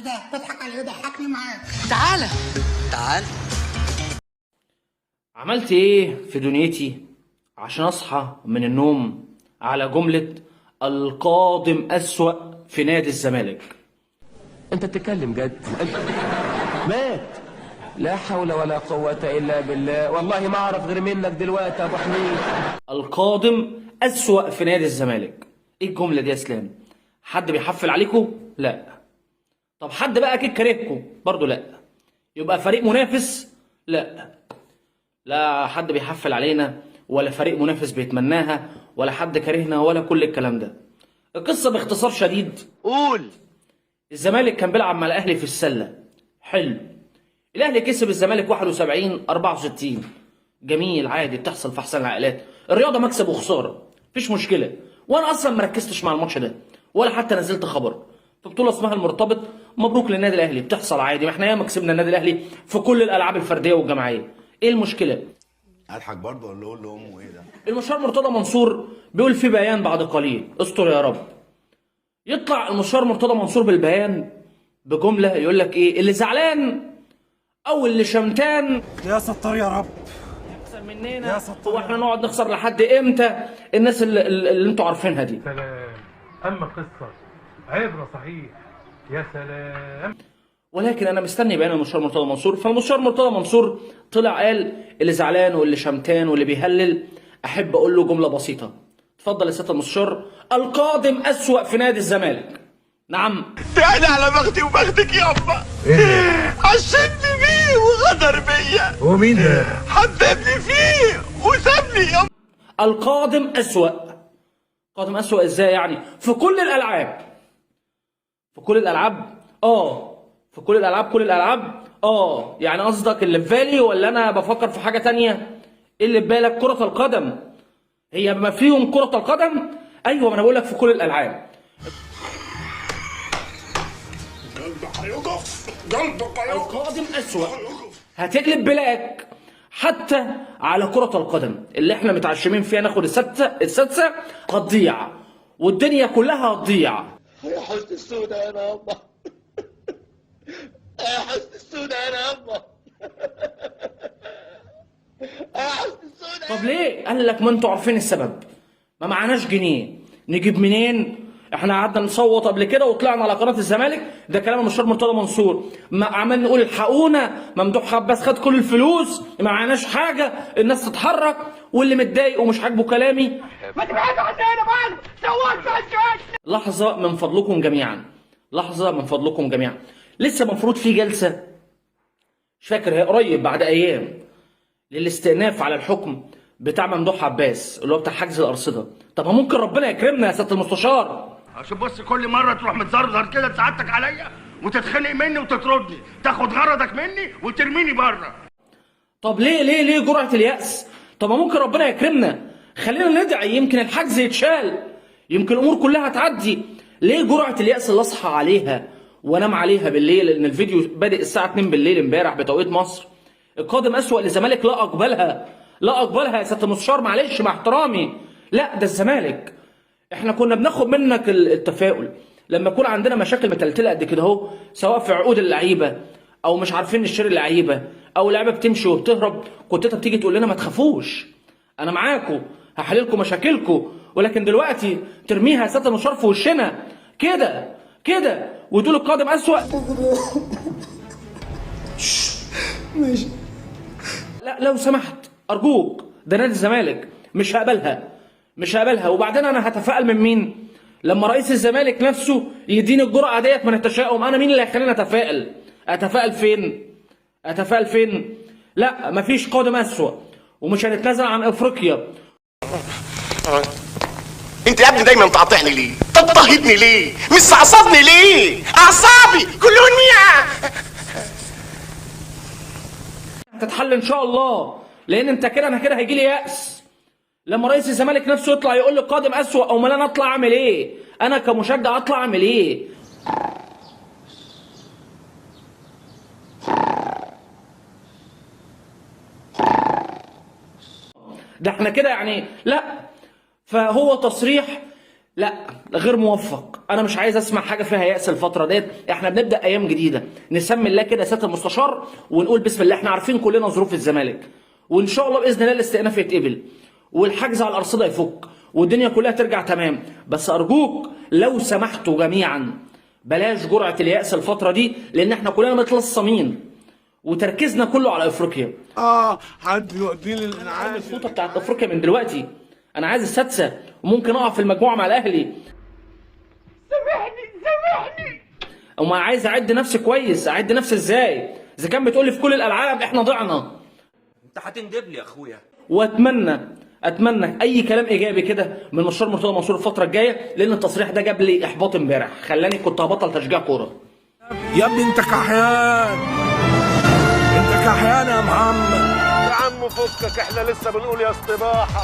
ده بضحك على ايه؟ ضحكني معاك. تعالى تعال. عملت ايه في دنيتي عشان اصحى من النوم على جملة القادم أسوأ في نادي الزمالك؟ انت بتتكلم جد؟ مات. لا حول ولا قوة الا بالله، والله ما اعرف غير منك دلوقتي يا ابو حميد. القادم أسوأ في نادي الزمالك. ايه الجملة دي يا اسلام؟ حد بيحفل عليكم؟ لا. طب حد بقى اكيد كارهكم؟ برضه لا. يبقى فريق منافس؟ لا. لا حد بيحفل علينا ولا فريق منافس بيتمناها ولا حد كارهنا ولا كل الكلام ده. القصة باختصار شديد، قول. الزمالك كان بيلعب مع الاهلي في السلة. حلو. الاهلي كسب الزمالك 71-64. جميل، عادي، بتحصل في احسن العائلات. الرياضة مكسب وخسارة، مفيش مشكلة. وانا اصلا مركزتش مع الماتش ده ولا حتى نزلت خبر. في بطولة اسمها المرتبط، مبروك للنادي الاهلي، بتحصل عادي. ما احنا ياما كسبنا النادي الاهلي في كل الالعاب الفردية والجماعية. ايه المشكلة؟ اضحك برضه ولا اقول لامه ايه ده؟ المستشار مرتضى منصور بيقول في بيان بعد قليل، استر يا رب. يطلع المستشار مرتضى منصور بالبيان بجمله يقول لك ايه؟ اللي زعلان او اللي شمتان يا ستار يا رب يخسر مننا. هو احنا نقعد نخسر لحد امتى؟ الناس اللي انتوا عارفينها دي. سلام. اما قصه عبره صحيح. يا سلام. ولكن انا مستني بيان المستشار مرتضى منصور. فالمستشار مرتضى منصور طلع قال اللي زعلان واللي شمتان واللي بيهلل احب اقول له جمله بسيطه. اتفضل يا سياده المستشار. القادم اسوأ في نادي الزمالك. نعم. تعالى على بختي وبختك يابا. عشمني بيه وغدر بيا. هو مين ده؟ حببني فيه وسابني يابا. القادم أسوأ. قادم أسوأ ازاي يعني؟ في كل الألعاب. في كل الألعاب؟ في كل الألعاب. كل الألعاب؟ يعني قصدك اللي في بالي ولا أنا بفكر في حاجة تانية؟ إيه اللي في بالك؟ كرة القدم. هي بما فيهم كرة القدم؟ أيوه، ما أنا بقول لك في كل الألعاب. القادم أسوأ. هتقلب بلاك حتى على كرة القدم اللي احنا متعشمين فيها ناخد السادسة هتضيع والدنيا كلها هتضيع. يا حسن السودة انا يابا. يا حسن السودة انا يابا. يا حسن السودة. طب ليه؟ قال لك ما انتوا عارفين السبب. ما معناش جنيه، نجيب منين؟ احنا قعدنا نصوت قبل كده وطلعنا على قناه الزمالك، ده كلام المستشار مرتضى منصور. ما عمال نقول الحقونا، ممدوح عباس خد كل الفلوس، ما معناش حاجه، الناس تتحرك، واللي متضايق ومش عاجبه كلامي ما تبعدوا عننا بعض. سويت في الجيش. لحظه من فضلكم جميعا، لحظه من فضلكم جميعا. لسه المفروض في جلسه، مش فاكر هي قريب بعد ايام، للاستئناف على الحكم بتاع ممدوح عباس اللي هو بتاع حجز الارصده. طب ما ممكن ربنا يكرمنا يا سياده المستشار. عشان بص كل مره تروح متزرزر كده بسعادتك عليا وتتخنق مني وتطردني، تاخد غرضك مني وترميني بره. طب ليه جرعه اليأس؟ طب ما ممكن ربنا يكرمنا، خلينا ندعي يمكن الحجز يتشال، يمكن الامور كلها تعدي. ليه جرعه اليأس اللي اصحى عليها وانام عليها بالليل؟ لان الفيديو بادئ الساعه 2 بالليل امبارح بتوقيت مصر. القادم اسوأ للزمالك، لا اقبلها، لا اقبلها يا سياده المستشار، معلش مع احترامي. لا ده الزمالك. احنا كنا بناخد منك التفاؤل لما يكون عندنا مشاكل متلتله قد كده اهو، سواء في عقود اللعيبه او مش عارفين نشتري اللعيبه او لعيبه بتمشي وبتهرب، كنت انت بتيجي تقول لنا ما تخافوش، انا معاكم هحل لكم مشاكلكم. ولكن دلوقتي ترميها يا سياده المستشار في وشنا كده وتقول القادم اسوأ. ماشي. لا لو سمحت ارجوك، ده نادي الزمالك، مش هقبلها. وبعدين انا هتفائل من مين؟ لما رئيس الزمالك نفسه يديني الجرأة ديت من التشاؤم، انا مين اللي هيخليني اتفائل؟ اتفائل فين؟ لا مفيش قادم اسوأ، ومش هنتنازل عن افريقيا. انت يا ابني دايما تقاطعني ليه؟ تضطهدني ليه؟ مستعصبني ليه؟ اعصابي كلهم هتتحل ان شاء الله، لان انت كده انا كده هيجي لي يأس لما رئيس الزمالك نفسه يطلع يقول لي قادم اسوأ. او ما انا اطلع اعمل ايه؟ انا كمشجع اطلع اعمل ايه؟ ده احنا كده يعني لا. فهو تصريح، لا غير موفق. انا مش عايز اسمع حاجه فيها يأس الفتره ديت. احنا بنبدا ايام جديده، نسمي الله كده سياده المستشار ونقول بسم الله. احنا عارفين كلنا ظروف الزمالك، وان شاء الله باذن الله الاستئناف يتقبل والحجز على الارصده يفك والدنيا كلها ترجع تمام. بس ارجوك لو سمحتوا جميعا بلاش جرعه اليأس الفتره دي، لان احنا كلنا متلصمين وتركيزنا كله على افريقيا. حد يوديني الانعاش. الفوطه بتاعت افريقيا من دلوقتي. انا عايز السادسه وممكن اقع في المجموعه مع الاهلي. سامحني. وما عايز اعد نفسي كويس. اعد نفسي ازاي اذا كان بتقولي في كل الالعاب احنا ضعنا؟ انت هتندب لي يا اخويا. واتمنى اي كلام ايجابي كده من مستشار مرتضى منصور الفتره الجايه، لان التصريح ده جاب لي احباط امبارح، خلاني كنت هبطل تشجيع كوره. يا ابني انت كحيان، انت كحيان يا محمد. يا عم فكك، احنا لسه بنقول يا اصطباحه.